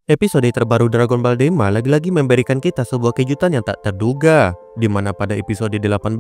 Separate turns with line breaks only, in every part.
Episode terbaru Dragon Ball Daima lagi-lagi memberikan kita sebuah kejutan yang tak terduga, di mana pada episode 18,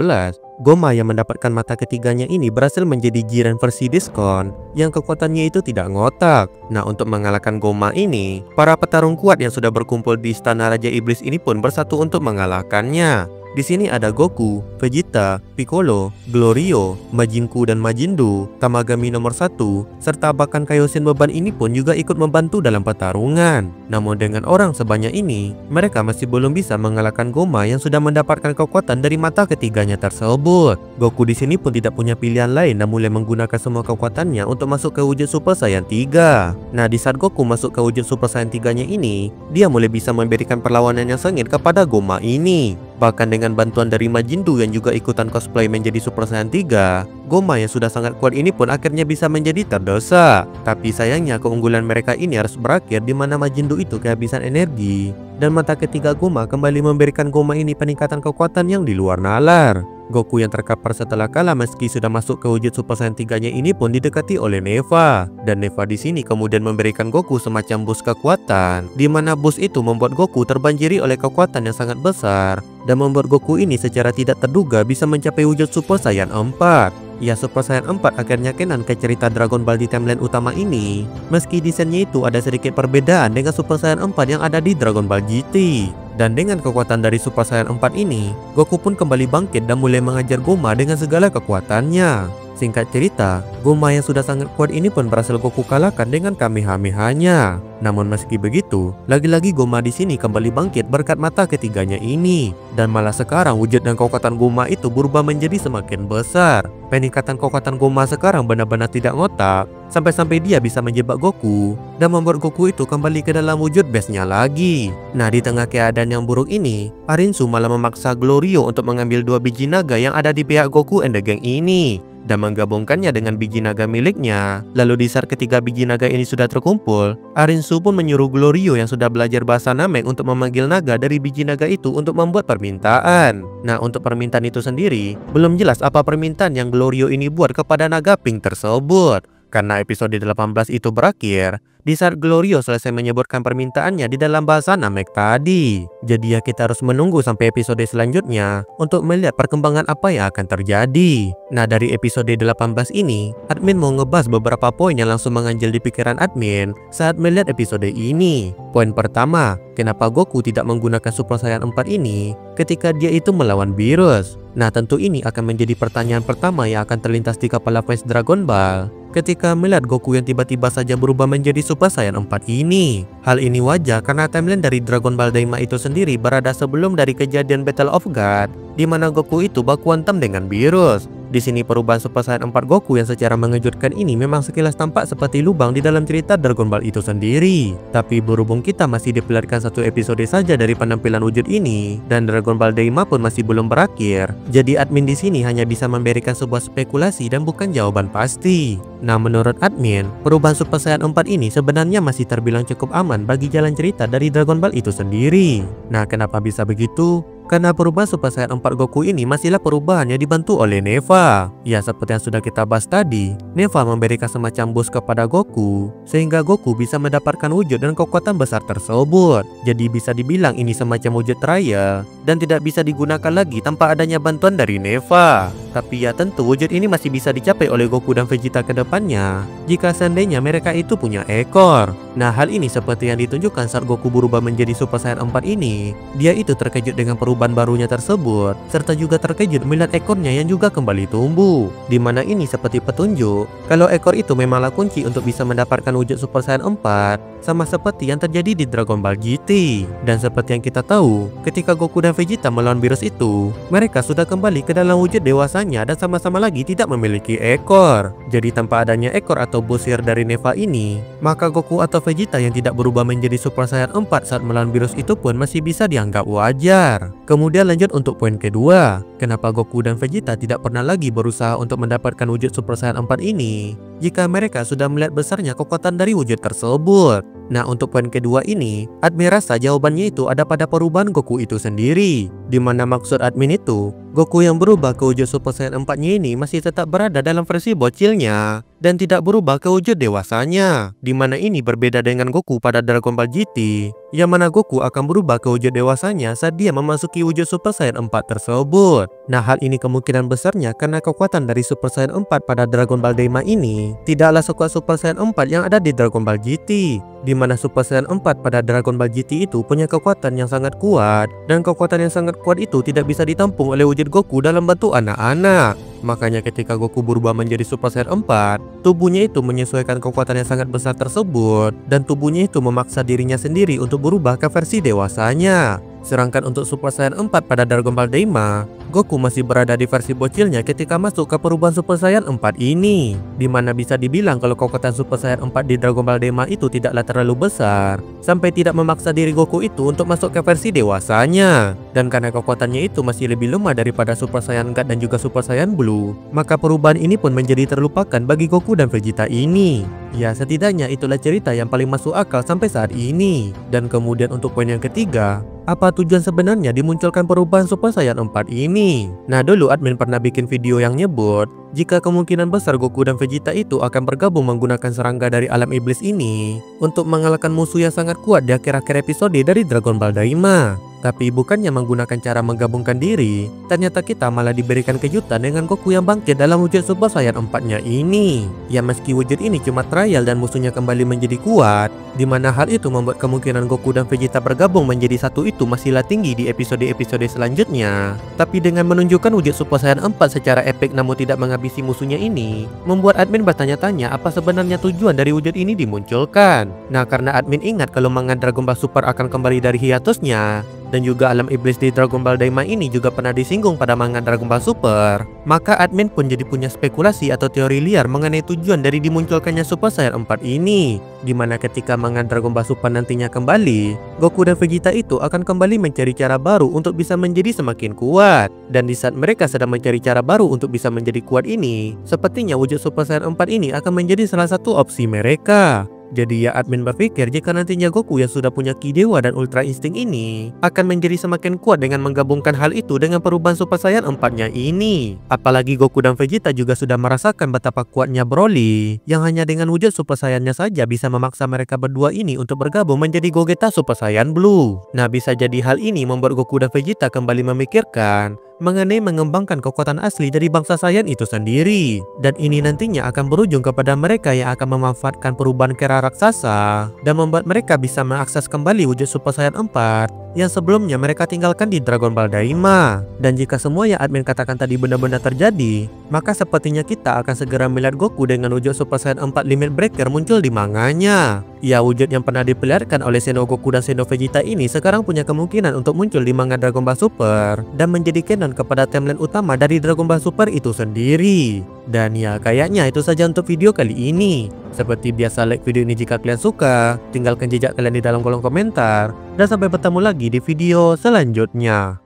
Goma yang mendapatkan mata ketiganya ini berhasil menjadi Jiren versi diskon, yang kekuatannya itu tidak ngotak. Nah, untuk mengalahkan Goma ini, para petarung kuat yang sudah berkumpul di Istana Raja Iblis ini pun bersatu untuk mengalahkannya. Di sini ada Goku, Vegeta, Piccolo, Glorio, Majinku dan Majindu, Tamagami nomor 1, serta bahkan Kaioshin beban ini pun juga ikut membantu dalam pertarungan. Namun dengan orang sebanyak ini, mereka masih belum bisa mengalahkan Goma yang sudah mendapatkan kekuatan dari mata ketiganya tersebut. Goku di sini pun tidak punya pilihan lain dan mulai menggunakan semua kekuatannya untuk masuk ke wujud Super Saiyan 3. Nah, di saat Goku masuk ke wujud Super Saiyan 3-nya ini, dia mulai bisa memberikan perlawanan yang sengit kepada Goma ini. Bahkan dengan bantuan dari Majindu yang juga ikutan cosplay menjadi Super Saiyan 3, Goma yang sudah sangat kuat ini pun akhirnya bisa menjadi terdesak. Tapi sayangnya keunggulan mereka ini harus berakhir di mana Majindu itu kehabisan energi dan mata ketiga Goma kembali memberikan Goma ini peningkatan kekuatan yang di luar nalar. Goku yang terkapar setelah kalah meski sudah masuk ke wujud Super Saiyan 3-nya ini pun didekati oleh Neva, dan Neva di sini kemudian memberikan Goku semacam boost kekuatan, di mana boost itu membuat Goku terbanjiri oleh kekuatan yang sangat besar dan membuat Goku ini secara tidak terduga bisa mencapai wujud Super Saiyan 4. Ya, Super Saiyan 4 akhirnya kenan ke cerita Dragon Ball di timeline utama ini, meski desainnya itu ada sedikit perbedaan dengan Super Saiyan 4 yang ada di Dragon Ball GT. Dan dengan kekuatan dari Super Saiyan 4 ini, Goku pun kembali bangkit dan mulai mengajar Goma dengan segala kekuatannya. Singkat cerita, Goma yang sudah sangat kuat ini pun berhasil Goku kalahkan dengan Kamehameha-nya. Namun meski begitu, lagi-lagi Goma di sini kembali bangkit berkat mata ketiganya ini. Dan malah sekarang wujud dan kekuatan Goma itu berubah menjadi semakin besar. Peningkatan kekuatan Goma sekarang benar-benar tidak ngotak, sampai-sampai dia bisa menjebak Goku dan membuat Goku itu kembali ke dalam wujud base-nya lagi. Nah, di tengah keadaan yang buruk ini, Arinsu malah memaksa Glorio untuk mengambil 2 biji naga yang ada di pihak Goku and the Gang ini dan menggabungkannya dengan biji naga miliknya. Lalu di saat ketiga biji naga ini sudah terkumpul, Arinsu pun menyuruh Glorio yang sudah belajar bahasa Namek untuk memanggil naga dari biji naga itu untuk membuat permintaan. Nah, untuk permintaan itu sendiri, belum jelas apa permintaan yang Glorio ini buat kepada naga pink tersebut. Karena episode 18 itu berakhir di saat Glorio selesai menyebutkan permintaannya di dalam bahasa Namek tadi. Jadi ya kita harus menunggu sampai episode selanjutnya untuk melihat perkembangan apa yang akan terjadi. Nah, dari episode 18 ini, admin mau ngebahas beberapa poin yang langsung menganjil di pikiran admin saat melihat episode ini. Poin pertama, kenapa Goku tidak menggunakan Super Saiyan 4 ini ketika dia itu melawan virus? Nah, tentu ini akan menjadi pertanyaan pertama yang akan terlintas di kepala fans Dragon Ball ketika melihat Goku yang tiba-tiba saja berubah menjadi Super Saiyan 4 ini. Hal ini wajar karena timeline dari Dragon Ball Daima itu sendiri berada sebelum dari kejadian Battle of God, di mana Goku itu baku hantam dengan virus. Di sini perubahan Super Saiyan 4 Goku yang secara mengejutkan ini memang sekilas tampak seperti lubang di dalam cerita Dragon Ball itu sendiri. Tapi berhubung kita masih diperlihatkan satu episode saja dari penampilan wujud ini dan Dragon Ball Daima pun masih belum berakhir, jadi admin di sini hanya bisa memberikan sebuah spekulasi dan bukan jawaban pasti. Nah, menurut admin, perubahan Super Saiyan 4 ini sebenarnya masih terbilang cukup aman bagi jalan cerita dari Dragon Ball itu sendiri. Nah, kenapa bisa begitu? Karena perubahan Super Saiyan 4 Goku ini masihlah perubahan yang dibantu oleh Neva. Ya, seperti yang sudah kita bahas tadi, Neva memberikan semacam boost kepada Goku sehingga Goku bisa mendapatkan wujud dan kekuatan besar tersebut. Jadi bisa dibilang ini semacam wujud trial dan tidak bisa digunakan lagi tanpa adanya bantuan dari Neva. Tapi ya tentu wujud ini masih bisa dicapai oleh Goku dan Vegeta ke depannya jika seandainya mereka itu punya ekor. Nah, hal ini seperti yang ditunjukkan saat Goku berubah menjadi Super Saiyan 4 ini. Dia itu terkejut dengan perubahan barunya tersebut, serta juga terkejut melihat ekornya yang juga kembali tumbuh. Dimana ini seperti petunjuk kalau ekor itu memanglah kunci untuk bisa mendapatkan wujud Super Saiyan 4, sama seperti yang terjadi di Dragon Ball GT. Dan seperti yang kita tahu, ketika Goku dan Vegeta melawan virus itu, mereka sudah kembali ke dalam wujud dewasanya dan sama-sama lagi tidak memiliki ekor. Jadi tanpa adanya ekor atau busir dari Neva ini, maka Goku atau Vegeta yang tidak berubah menjadi Super Saiyan 4 saat melawan virus itu pun masih bisa dianggap wajar. Kemudian lanjut untuk poin kedua, kenapa Goku dan Vegeta tidak pernah lagi berusaha untuk mendapatkan wujud Super Saiyan 4 ini jika mereka sudah melihat besarnya kekuatan dari wujud tersebut? Nah, untuk poin kedua ini, admin rasa jawabannya itu ada pada perubahan Goku itu sendiri, di mana maksud admin itu, Goku yang berubah ke wujud Super Saiyan 4-nya ini masih tetap berada dalam versi bocilnya dan tidak berubah ke wujud dewasanya, dimana ini berbeda dengan Goku pada Dragon Ball GT, yang mana Goku akan berubah ke wujud dewasanya saat dia memasuki wujud Super Saiyan 4 tersebut. Nah, hal ini kemungkinan besarnya karena kekuatan dari Super Saiyan 4 pada Dragon Ball Daima ini tidaklah sekuat Super Saiyan 4 yang ada di Dragon Ball GT, di mana Super Saiyan 4 pada Dragon Ball GT itu punya kekuatan yang sangat kuat, dan kekuatan yang sangat kuat itu tidak bisa ditampung oleh wujud Goku dalam bentuk anak-anak. Makanya ketika Goku berubah menjadi Super Saiyan 4, tubuhnya itu menyesuaikan kekuatan yang sangat besar tersebut, dan tubuhnya itu memaksa dirinya sendiri untuk berubah ke versi dewasanya. Sedangkan untuk Super Saiyan 4 pada Dragon Ball Daima, Goku masih berada di versi bocilnya ketika masuk ke perubahan Super Saiyan 4 ini, dimana bisa dibilang kalau kekuatan Super Saiyan 4 di Dragon Ball Daima itu tidaklah terlalu besar, sampai tidak memaksa diri Goku itu untuk masuk ke versi dewasanya. Dan karena kekuatannya itu masih lebih lemah daripada Super Saiyan God dan juga Super Saiyan Blue, maka perubahan ini pun menjadi terlupakan bagi Goku dan Vegeta ini. Ya, setidaknya itulah cerita yang paling masuk akal sampai saat ini. Dan kemudian untuk poin yang ketiga, apa tujuan sebenarnya dimunculkan perubahan Super Saiyan 4 ini? Nah, dulu admin pernah bikin video yang nyebut jika kemungkinan besar Goku dan Vegeta itu akan bergabung menggunakan serangga dari alam iblis ini untuk mengalahkan musuh yang sangat kuat di akhir-akhir episode dari Dragon Ball Daima. Tapi bukannya menggunakan cara menggabungkan diri, ternyata kita malah diberikan kejutan dengan Goku yang bangkit dalam wujud Super Saiyan 4-nya ini. Ya, meski wujud ini cuma trial dan musuhnya kembali menjadi kuat, dimana hal itu membuat kemungkinan Goku dan Vegeta bergabung menjadi satu itu masihlah tinggi di episode-episode selanjutnya. Tapi dengan menunjukkan wujud Super Saiyan 4 secara epik namun tidak menghabisi musuhnya ini, membuat admin bertanya-tanya apa sebenarnya tujuan dari wujud ini dimunculkan. Nah, karena admin ingat kalau manga Dragon Ball Super akan kembali dari hiatusnya, dan juga alam iblis di Dragon Ball Daima ini juga pernah disinggung pada manga Dragon Ball Super, maka admin pun jadi punya spekulasi atau teori liar mengenai tujuan dari dimunculkannya Super Saiyan 4 ini, dimana ketika manga Dragon Ball Super nantinya kembali, Goku dan Vegeta itu akan kembali mencari cara baru untuk bisa menjadi semakin kuat. Dan di saat mereka sedang mencari cara baru untuk bisa menjadi kuat ini, sepertinya wujud Super Saiyan 4 ini akan menjadi salah satu opsi mereka. Jadi ya, admin berpikir jika nantinya Goku yang sudah punya Ki Dewa dan Ultra Instinct ini akan menjadi semakin kuat dengan menggabungkan hal itu dengan perubahan Super Saiyan 4-nya ini. Apalagi Goku dan Vegeta juga sudah merasakan betapa kuatnya Broly, yang hanya dengan wujud Super Saiyan-nya saja bisa memaksa mereka berdua ini untuk bergabung menjadi Gogeta Super Saiyan Blue. Nah, bisa jadi hal ini membuat Goku dan Vegeta kembali memikirkan mengenai mengembangkan kekuatan asli dari bangsa Saiyan itu sendiri. Dan ini nantinya akan berujung kepada mereka yang akan memanfaatkan perubahan kera raksasa dan membuat mereka bisa mengakses kembali wujud Super Saiyan 4 yang sebelumnya mereka tinggalkan di Dragon Ball Daima. Dan jika semua yang admin katakan tadi benar-benar terjadi, maka sepertinya kita akan segera melihat Goku dengan wujud Super Saiyan 4 Limit Breaker muncul di manganya. Ya, wujud yang pernah diperlihatkan oleh Sengoku dan Senno Vegeta ini sekarang punya kemungkinan untuk muncul di manga Dragon Ball Super dan menjadi canon kepada timeline utama dari Dragon Ball Super itu sendiri. Dan ya, kayaknya itu saja untuk video kali ini. Seperti biasa, like video ini jika kalian suka, tinggalkan jejak kalian di dalam kolom komentar, dan sampai bertemu lagi di video selanjutnya.